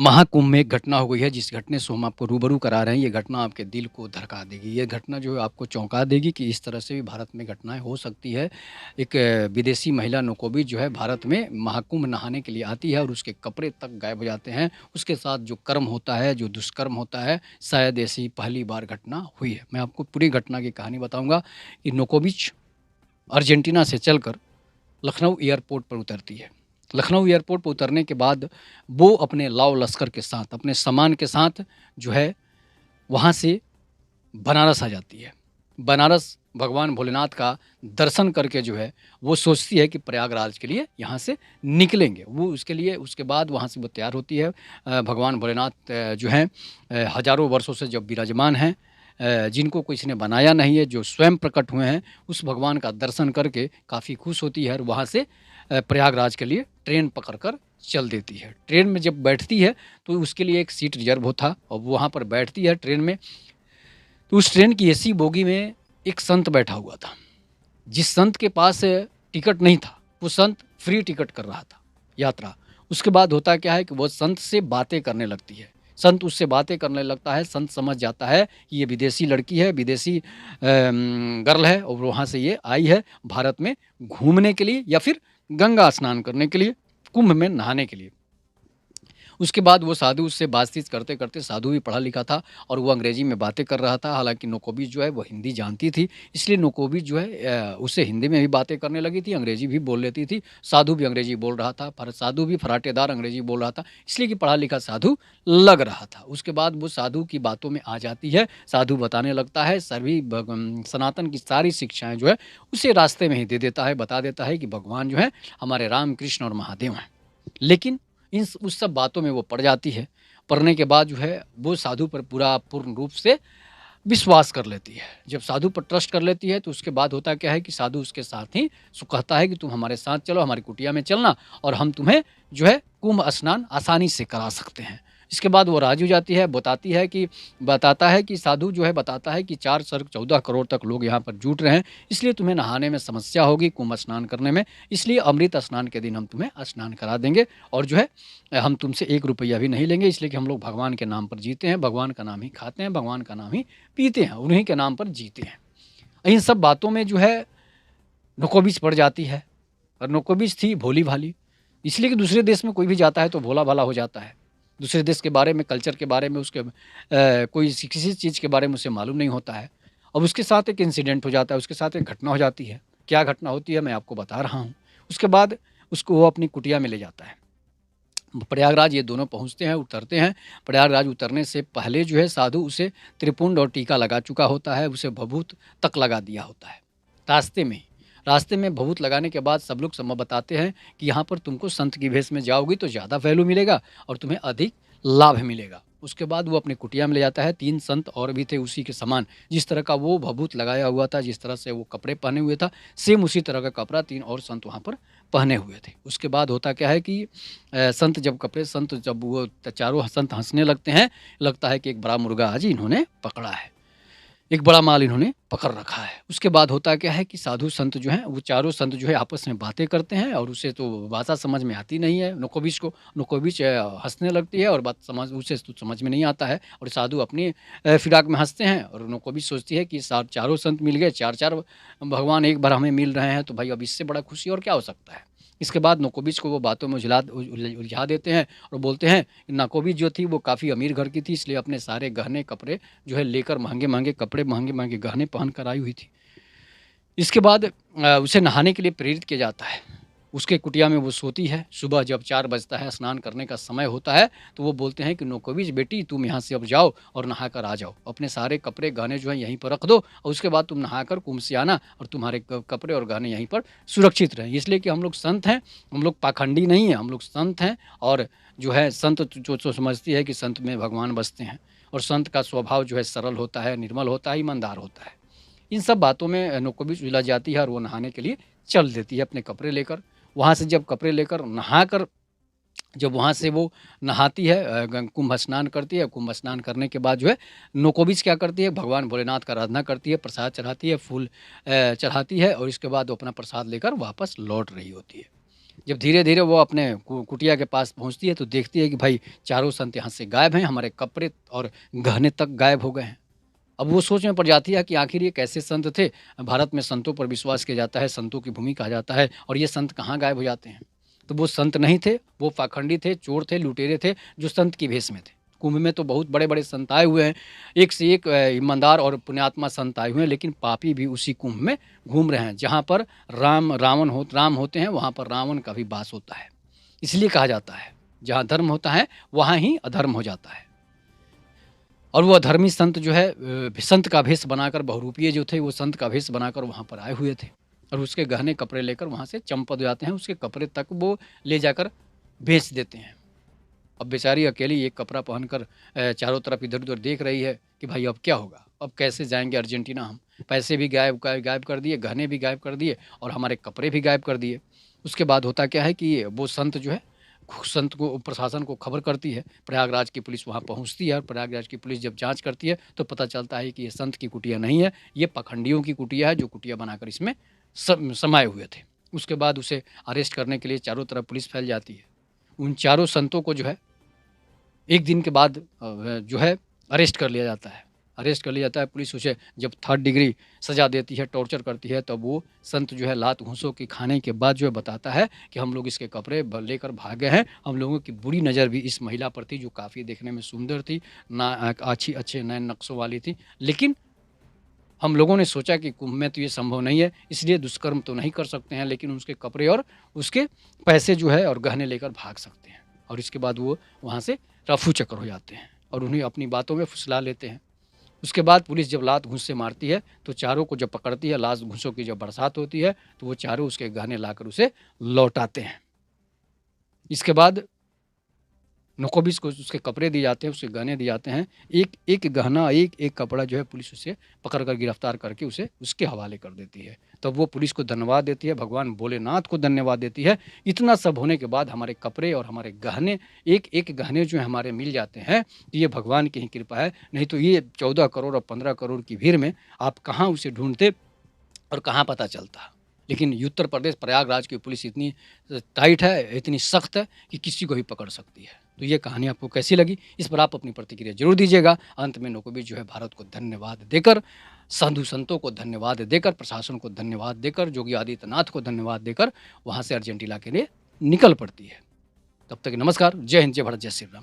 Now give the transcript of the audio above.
महाकुंभ में एक घटना हो गई है जिस घटने से हम आपको रूबरू करा रहे हैं। ये घटना आपके दिल को धड़का देगी। ये घटना जो है आपको चौंका देगी कि इस तरह से भी भारत में घटनाएँ हो सकती है। एक विदेशी महिला नोकोविच जो है भारत में महाकुंभ नहाने के लिए आती है और उसके कपड़े तक गायब हो जाते हैं। उसके साथ जो कर्म होता है, जो दुष्कर्म होता है, शायद ऐसी पहली बार घटना हुई है। मैं आपको पूरी घटना की कहानी बताऊँगा कि नोकोविच अर्जेंटीना से चलकर लखनऊ एयरपोर्ट पर उतरती है। लखनऊ एयरपोर्ट पर उतरने के बाद वो अपने लाव लश्कर के साथ, अपने सामान के साथ जो है वहाँ से बनारस आ जाती है। बनारस भगवान भोलेनाथ का दर्शन करके जो है वो सोचती है कि प्रयागराज के लिए यहाँ से निकलेंगे। वो उसके लिए उसके बाद वहाँ से वो तैयार होती है। भगवान भोलेनाथ जो हैं हज़ारों वर्षों से जब विराजमान हैं, जिनको किसी ने बनाया नहीं है, जो स्वयं प्रकट हुए हैं, उस भगवान का दर्शन करके काफ़ी खुश होती है और वहाँ से प्रयागराज के लिए ट्रेन पकड़ कर चल देती है। ट्रेन में जब बैठती है तो उसके लिए एक सीट रिज़र्व होता और वो वहाँ पर बैठती है ट्रेन में। तो उस ट्रेन की एसी बोगी में एक संत बैठा हुआ था। जिस संत के पास टिकट नहीं था, वो संत फ्री टिकट कर रहा था यात्रा। उसके बाद होता क्या है कि वो संत से बातें करने लगती है। संत उससे बातें करने लगता है, संत समझ जाता है कि ये विदेशी लड़की है, विदेशी गर्ल है और वहाँ से ये आई है भारत में घूमने के लिए या फिर गंगा स्नान करने के लिए, कुंभ में नहाने के लिए। उसके बाद वो साधु उससे बातचीत करते-करते, साधु भी पढ़ा लिखा था और वो अंग्रेजी में बातें कर रहा था। हालाँकि नोकोविच जो है वो हिंदी जानती थी, इसलिए नोकोविच जो है उससे हिंदी में भी बातें करने लगी थी, अंग्रेजी भी बोल लेती थी। साधु भी अंग्रेजी बोल रहा था, पर साधु भी फर्राटेदार अंग्रेजी बोल रहा था, इसलिए कि पढ़ा लिखा साधु लग रहा था। उसके बाद वो साधु की बातों में आ जाती है, साधु बताने लगता है सभी सनातन की सारी शिक्षाएँ जो है उसे रास्ते में ही दे देता है, बता देता है कि भगवान जो है हमारे राम, कृष्ण और महादेव हैं। लेकिन इन स उस सब बातों में वो पड़ जाती है। पड़ने के बाद जो है वो साधु पर पूरा पूर्ण रूप से विश्वास कर लेती है। जब साधु पर ट्रस्ट कर लेती है तो उसके बाद होता क्या है कि साधु उसके साथ ही कहता है कि तुम हमारे साथ चलो, हमारी कुटिया में चलना और हम तुम्हें जो है कुंभ स्नान आसानी से करा सकते हैं। इसके बाद वो राज़ी हो जाती है, बताता है कि साधु जो है बताता है कि 4 सर्ग 14 करोड़ तक लोग यहाँ पर जुट रहे हैं, इसलिए तुम्हें नहाने में समस्या होगी कुंभ स्नान करने में, इसलिए अमृत स्नान के दिन हम तुम्हें स्नान करा देंगे और जो है हम तुमसे 1 रुपया भी नहीं लेंगे, इसलिए कि हम लोग भगवान के नाम पर जीते हैं, भगवान का नाम ही खाते हैं, भगवान का नाम ही पीते हैं, उन्हीं के नाम पर जीते हैं। इन सब बातों में जो है नोकोविच पड़ जाती है और नोकोविच थी भोली-भाली, इसलिए कि दूसरे देश में कोई भी जाता है तो भोला-भाला हो जाता है। दूसरे देश के बारे में, कल्चर के बारे में, उसके कोई किसी चीज़ के बारे में उसे मालूम नहीं होता है। अब उसके साथ एक इंसिडेंट हो जाता है, उसके साथ एक घटना हो जाती है। क्या घटना होती है मैं आपको बता रहा हूँ। उसके बाद उसको वो अपनी कुटिया में ले जाता है। प्रयागराज ये दोनों पहुँचते हैं, उतरते हैं। प्रयागराज उतरने से पहले जो है साधु उसे त्रिपुंड और टीका लगा चुका होता है, उसे भभूत तक लगा दिया होता है, रास्ते में ही। रास्ते में भभूत लगाने के बाद सब लोग बताते हैं कि यहाँ पर तुमको संत की भेष में जाओगी तो ज़्यादा वैल्यू मिलेगा और तुम्हें अधिक लाभ मिलेगा। उसके बाद वो अपनी कुटिया में ले जाता है, 3 संत और भी थे उसी के समान। जिस तरह का वो भभूत लगाया हुआ था, जिस तरह से वो कपड़े पहने हुए था, सेम उसी तरह का कपड़ा 3 और संत वहाँ पर पहने हुए थे। उसके बाद होता क्या है कि संत जब वो चारों संत हँसने लगते हैं, लगता है कि एक बड़ा मुर्गा आज इन्होंने पकड़ा है। एक बड़ा माल इन्होंने पकड़ रखा है। उसके बाद होता क्या है कि साधु संत जो हैं, वो चारों संत जो है आपस में बातें करते हैं और उसे तो भाषा समझ में आती नहीं है नोकोविच को। नोकोविच हँसने लगती है और बात उसे तो समझ में नहीं आता है और साधु अपनी फिराक में हँसते हैं और नोकोविच सोचती है कि चारों संत मिल गए, 4-4 भगवान एक बार हमें मिल रहे हैं तो भाई अब इससे बड़ा खुशी और क्या हो सकता है। इसके बाद नोकोविच को वो बातों में उलझा देते हैं और बोलते हैं नोकोविच जो थी वो काफ़ी अमीर घर की थी, इसलिए अपने सारे गहने कपड़े जो है लेकर महँगे-महँगे कपड़े, महँगे-महँगे गहने पहन कर आई हुई थी। इसके बाद उसे नहाने के लिए प्रेरित किया जाता है। उसके कुटिया में वो सोती है, सुबह जब 4 बजता है, स्नान करने का समय होता है, तो वो बोलते हैं कि नोकोविच बेटी तुम यहाँ से अब जाओ और नहा कर आ जाओ। अपने सारे कपड़े गहने जो हैं यहीं पर रख दो और उसके बाद तुम नहाकर कुंभ से आना और तुम्हारे क कपड़े और गहने यहीं पर सुरक्षित रहें। इसलिए कि हम लोग संत हैं, हम लोग पाखंडी नहीं हैं, हम लोग संत हैं और जो है संत जो समझती है कि संत में भगवान बसते हैं और संत का स्वभाव जो है सरल होता है, निर्मल होता है, ईमानदार होता है। इन सब बातों में नोकोविच उलझ जाती है और वो नहाने के लिए चल देती है अपने कपड़े लेकर। वहाँ से जब कपड़े लेकर नहाकर जब वहाँ से वो नहाती है कुंभ स्नान करती है, कुंभ स्नान करने के बाद जो है नोकोविच क्या करती है भगवान भोलेनाथ का आराधना करती है, प्रसाद चढ़ाती है, फूल चढ़ाती है और इसके बाद वो अपना प्रसाद लेकर वापस लौट रही होती है। जब धीरे-धीरे वो अपने कुटिया के पास पहुँचती है तो देखती है कि भाई चारों संत यहाँ से गायब हैं, हमारे कपड़े और गहने तक गायब हो गए हैं। अब वो सोच में पड़ जाती है कि आखिर ये कैसे संत थे? भारत में संतों पर विश्वास किया जाता है, संतों की भूमि कहा जाता है और ये संत कहाँ गायब हो जाते हैं? तो वो संत नहीं थे, वो पाखंडी थे, चोर थे, लुटेरे थे, जो संत की भेष में थे। कुंभ में तो बहुत बड़े-बड़े संत आए हुए हैं, एक से एक ईमानदार और पुण्यात्मा संत आए हुए हैं, लेकिन पापी भी उसी कुंभ में घूम रहे हैं। जहाँ पर राम होते हैं, वहाँ पर रावण का भी वास होता है। इसलिए कहा जाता है, जहाँ धर्म होता है, वहाँ ही अधर्म हो जाता है। और वो अधर्मी संत जो है संत का भेष बनाकर बहुरूपिये जो थे, वो संत का भेष बनाकर वहाँ पर आए हुए थे और उसके गहने कपड़े लेकर वहाँ से चंपत हो जाते हैं, उसके कपड़े तक वो ले जाकर बेच देते हैं। अब बेचारी अकेली एक कपड़ा पहनकर चारों तरफ इधर-उधर देख रही है कि भाई अब क्या होगा? अब कैसे जाएँगे अर्जेंटीना हम? पैसे भी गायब कर दिए, गहने भी गायब कर दिए और हमारे कपड़े भी गायब कर दिए। उसके बाद होता क्या है कि वो संत जो है संत को प्रशासन को खबर करती है, प्रयागराज की पुलिस वहाँ पहुँचती है और प्रयागराज की पुलिस जब जाँच करती है तो पता चलता है कि ये संत की कुटिया नहीं है, ये पाखंडियों की कुटिया है जो कुटिया बनाकर इसमें समाये हुए थे। उसके बाद उसे अरेस्ट करने के लिए चारों तरफ पुलिस फैल जाती है। उन चारों संतों को जो है 1 दिन के बाद जो है अरेस्ट कर लिया जाता है। अरेस्ट कर लिया जाता है, पुलिस उसे जब 3rd डिग्री सज़ा देती है, टॉर्चर करती है, तब वो संत जो है लात घूँसों की खाने के बाद जो है बताता है कि हम लोग इसके कपड़े लेकर भागे हैं। हम लोगों की बुरी नज़र भी इस महिला पर थी जो काफ़ी देखने में सुंदर थी, ना अच्छे नए नक्शों वाली थी। लेकिन हम लोगों ने सोचा कि कुंभ में तो ये संभव नहीं है, इसलिए दुष्कर्म तो नहीं कर सकते हैं, लेकिन उसके कपड़े और उसके पैसे जो है और गहने लेकर भाग सकते हैं। और इसके बाद वो वहाँ से रफू-चक्कर हो जाते हैं और उन्हें अपनी बातों में फुसला लेते हैं। उसके बाद पुलिस जब लात घूँस से मारती है, तो चारों को जब पकड़ती है, लात घूँसों की जब बरसात होती है, तो वो चारों उसके गहने लाकर उसे लौटाते हैं। इसके बाद नकोबिस को उसके कपड़े दिए जाते हैं, उसके गहने दिए जाते हैं। एक-एक गहना, एक-एक कपड़ा जो है पुलिस उसे पकड़ कर गिरफ्तार करके उसे उसके हवाले कर देती है। तब वो पुलिस को धन्यवाद देती है, भगवान भोलेनाथ को धन्यवाद देती है। इतना सब होने के बाद हमारे कपड़े और हमारे गहने एक-एक गहने जो हैं हमारे मिल जाते हैं, तो ये भगवान की ही कृपा है। नहीं तो ये 14 करोड़ और 15 करोड़ की भीड़ में आप कहाँ उसे ढूँढते और कहाँ पता चलता। लेकिन उत्तर प्रदेश प्रयागराज की पुलिस इतनी टाइट है, इतनी सख्त है कि किसी को भी पकड़ सकती है। तो ये कहानी आपको कैसी लगी? इस पर आप अपनी प्रतिक्रिया ज़रूर दीजिएगा। अंत में नकोबिस जो है भारत को धन्यवाद देकर, साधु संतों को धन्यवाद देकर, प्रशासन को धन्यवाद देकर, योगी आदित्यनाथ को धन्यवाद देकर वहाँ से अर्जेंटीना के लिए निकल पड़ती है। तब तक नमस्कार। जय हिंद, जय भारत, जय श्री राम।